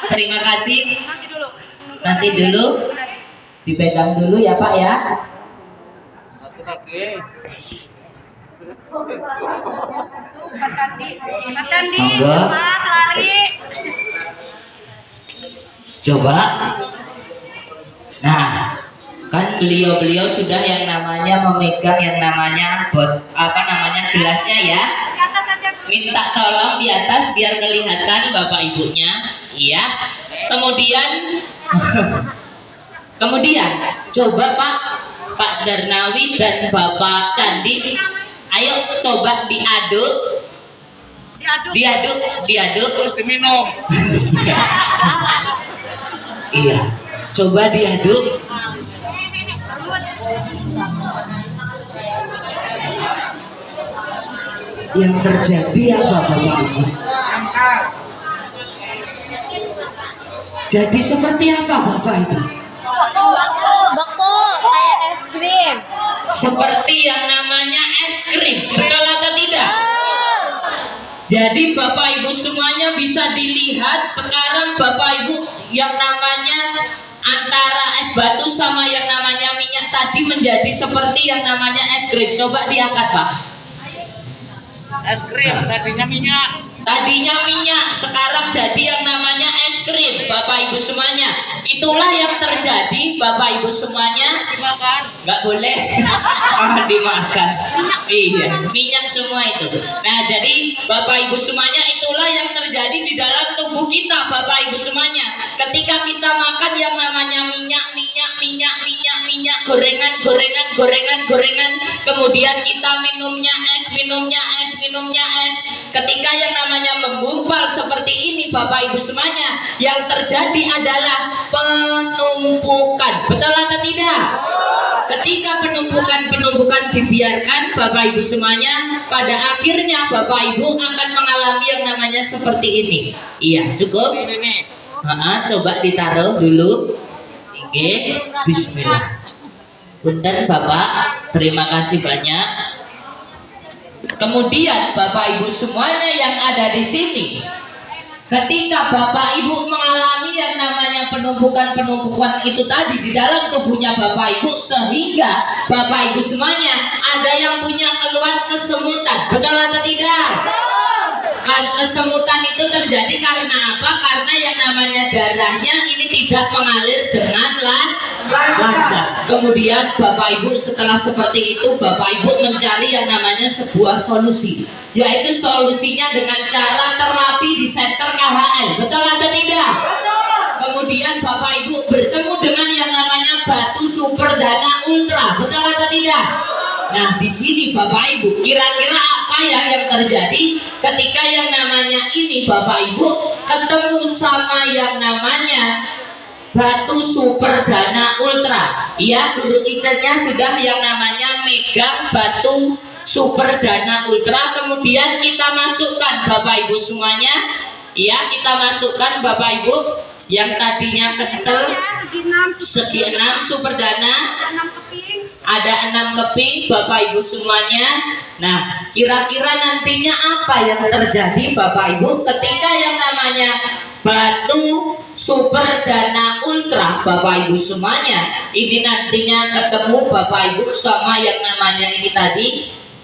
Terima kasih. Nanti dulu. Nanti dulu. Dipegang dulu ya Pak ya. Pak Candi. Pak Candi, Monggo. cepat lari. Coba. Nah, kan beliau-beliau sudah yang namanya memegang yang namanya gelasnya ya. Di atas saja. Minta tolong di atas biar kelihatan Bapak Ibunya. Iya. Kemudian coba Pak Darnawi dan Bapak Candi, ayo coba diaduk. Diaduk Terus diminum. Iya, coba diaduk. Terus. Yang terjadi apa Bapak Ibu? Jadi seperti apa Bapak Ibu? Beku kayak es krim. Seperti yang namanya es krim, betul atau tidak? Jadi Bapak Ibu semuanya bisa dilihat sekarang Bapak Ibu yang namanya antara es batu sama yang namanya minyak tadi menjadi seperti yang namanya es krim. Coba diangkat Pak. Es krim tadinya minyak. Tadinya minyak, sekarang jadi yang namanya es krim. Bapak Ibu semuanya, itulah yang terjadi Bapak Ibu semuanya. Dimakan. Nggak boleh dimakan. Iya, minyak semua itu. Nah, jadi Bapak Ibu semuanya, itulah yang terjadi di dalam tubuh kita Bapak Ibu semuanya. Ketika kita makan yang namanya minyak, gorengan, kemudian kita minumnya es. Ketika yang namanya menggumpal seperti ini Bapak Ibu semuanya, yang terjadi adalah penumpukan. Betul atau tidak? Ketika penumpukan dibiarkan Bapak Ibu semuanya, pada akhirnya Bapak Ibu akan mengalami yang namanya seperti ini. Iya, cukup? Ini. Coba ditaruh dulu. Oke, bismillah. Punten Bapak, terima kasih banyak. Kemudian Bapak Ibu semuanya yang ada di sini, ketika Bapak Ibu mengalami yang namanya penumpukan itu tadi di dalam tubuhnya Bapak Ibu, sehingga Bapak Ibu semuanya ada yang punya keluhan kesemutan, betul atau tidak? Kesemutan itu terjadi karena apa? Karena yang namanya darahnya ini tidak mengalir dengan lancar. Kemudian Bapak Ibu setelah seperti itu, Bapak Ibu mencari yang namanya sebuah solusi, yaitu solusinya dengan cara terapi di center KHL, betul atau tidak? Kemudian Bapak Ibu bertemu dengan yang namanya batu super dana ultra, betul atau tidak? Nah, di sini Bapak Ibu, kira-kira apa yang terjadi ketika yang namanya ini Bapak Ibu ketemu sama yang namanya batu super dana ultra? Iya, guru Icernya sudah yang namanya megang batu super dana ultra. Kemudian kita masukkan Bapak Ibu semuanya. Iya, kita masukkan Bapak Ibu yang tadinya kental segi 6 super dana. Ada 6 keping Bapak Ibu semuanya. Nah, kira-kira nantinya apa yang terjadi Bapak Ibu ketika yang namanya batu super dana ultra Bapak Ibu semuanya ini nantinya ketemu Bapak Ibu sama yang namanya ini tadi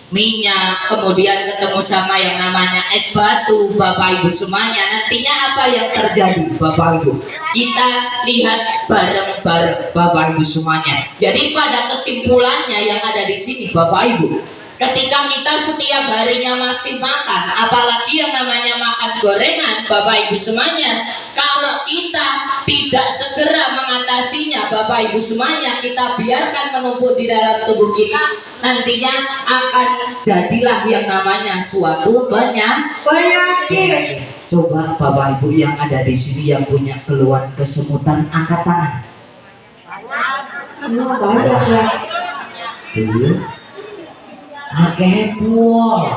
minyak, kemudian ketemu sama yang namanya es batu Bapak Ibu semuanya, nantinya apa yang terjadi Bapak Ibu? Kita lihat bareng-bareng Bapak Ibu semuanya. Jadi pada kesimpulannya yang ada di sini Bapak Ibu, ketika kita setiap harinya masih makan, apalagi yang namanya makan gorengan Bapak Ibu semuanya, kalau kita tidak segera mengatasinya Bapak Ibu semuanya, kita biarkan menumpuk di dalam tubuh kita, nantinya akan jadilah yang namanya suatu penyakit. Coba Bapak Ibu yang ada di sini yang punya keluhan kesemutan angkat tangan. Iya. Akeh puol.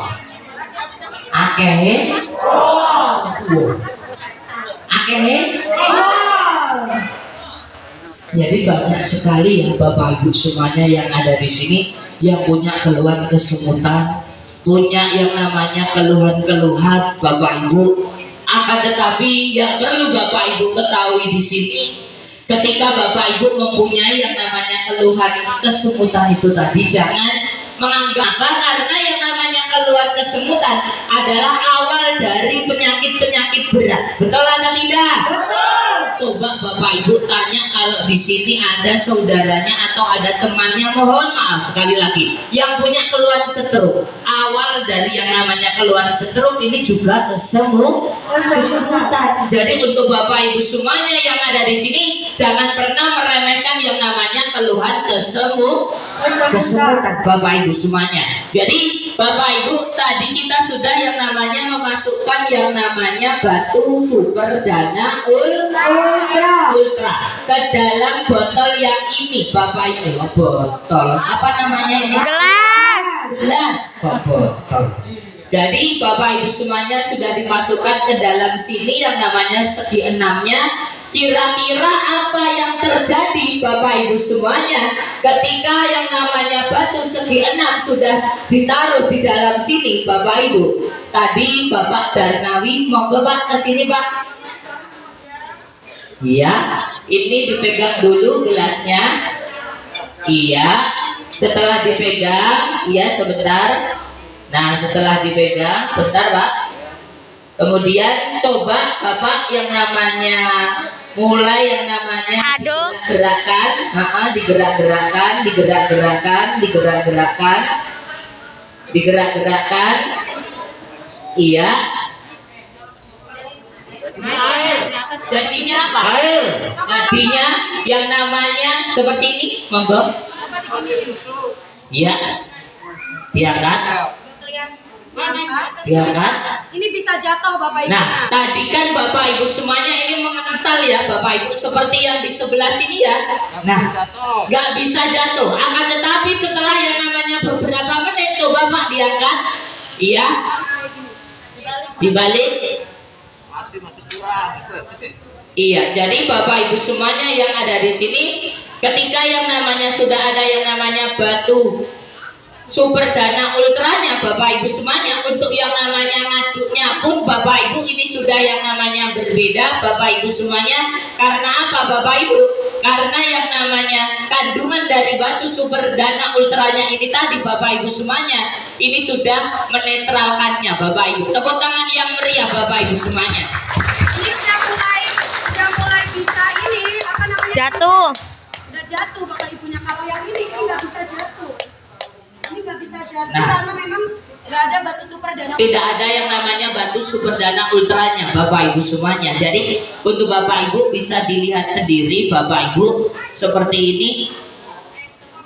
Jadi banyak sekali ya Bapak Ibu semuanya yang ada di sini yang punya keluhan kesemutan, punya yang namanya keluhan-keluhan Bapak Ibu. Akan tetapi yang perlu Bapak Ibu ketahui di sini, ketika Bapak Ibu mempunyai yang namanya keluhan kesemutan itu tadi, jangan menganggap karena yang namanya keluhan kesemutan adalah awal dari penyakit-penyakit berat. Betul atau tidak? Coba Bapak Ibu tanya kalau di sini ada saudaranya atau ada temannya, mohon maaf sekali lagi, yang punya keluhan stroke. Awal dari yang namanya keluhan stroke ini juga kesemutan. Jadi untuk Bapak Ibu semuanya yang ada di sini, jangan pernah meremehkan yang namanya keluhan kesemutan Bapak Ibu semuanya. Jadi Bapak Ibu, tadi kita sudah yang namanya memasukkan yang namanya batu super dana ultra ke dalam botol yang ini Bapak Ibu. Botol apa namanya ini? Gelas botol. Jadi Bapak Ibu semuanya sudah dimasukkan ke dalam sini yang namanya segi enamnya. Kira-kira apa yang terjadi Bapak Ibu semuanya ketika yang namanya batu segi enam sudah ditaruh di dalam sini Bapak Ibu? Tadi Bapak Darnawi, monggo Pak ke sini Pak. Iya, ini dipegang dulu gelasnya. Iya, setelah dipegang, iya sebentar. Nah, setelah dipegang, bentar Pak. Kemudian coba Bapak yang namanya mulai yang namanya digerak-gerakan, digerak-gerakan. Iya. Jadinya apa? Jadinya yang namanya seperti ini, monggo. Iya. Diangkat. Diangkat. Ini bisa jatuh Bapak Ibu. Nah, tadi kan Bapak Ibu semuanya ini mengental ya Bapak Ibu, seperti yang di sebelah sini ya. Nah, nggak bisa jatuh. Akan tetapi setelah yang namanya beberapa menit, coba Pak diangkat. Iya. Dibalik. Masih kurang. Iya, jadi Bapak Ibu semuanya yang ada di sini, ketika yang namanya sudah ada yang namanya batu super dana ultranya Bapak Ibu semuanya, untuk yang namanya ngaduknya pun Bapak Ibu ini sudah yang namanya berbeda Bapak Ibu semuanya. Karena apa Bapak Ibu? Karena yang namanya kandungan dari batu super dana ultranya ini tadi Bapak Ibu semuanya, ini sudah menetralkannya Bapak Ibu. Tepuk tangan yang meriah Bapak Ibu semuanya. Ini udah mulai bisa ini apa namanya? Jatuh. Udah jatuh Bapak Ibunya. Kalau yang ini nggak bisa jatuh. Ini nggak bisa jatuh Nah, karena memang nggak ada batu super dana. Tidak ada yang namanya batu super dana ultranya Bapak Ibu semuanya. Jadi untuk Bapak Ibu bisa dilihat sendiri Bapak Ibu seperti ini.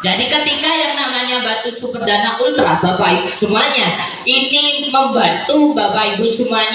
Jadi ketika yang namanya batu super dana ultra Bapak Ibu semuanya, ini membantu Bapak Ibu semuanya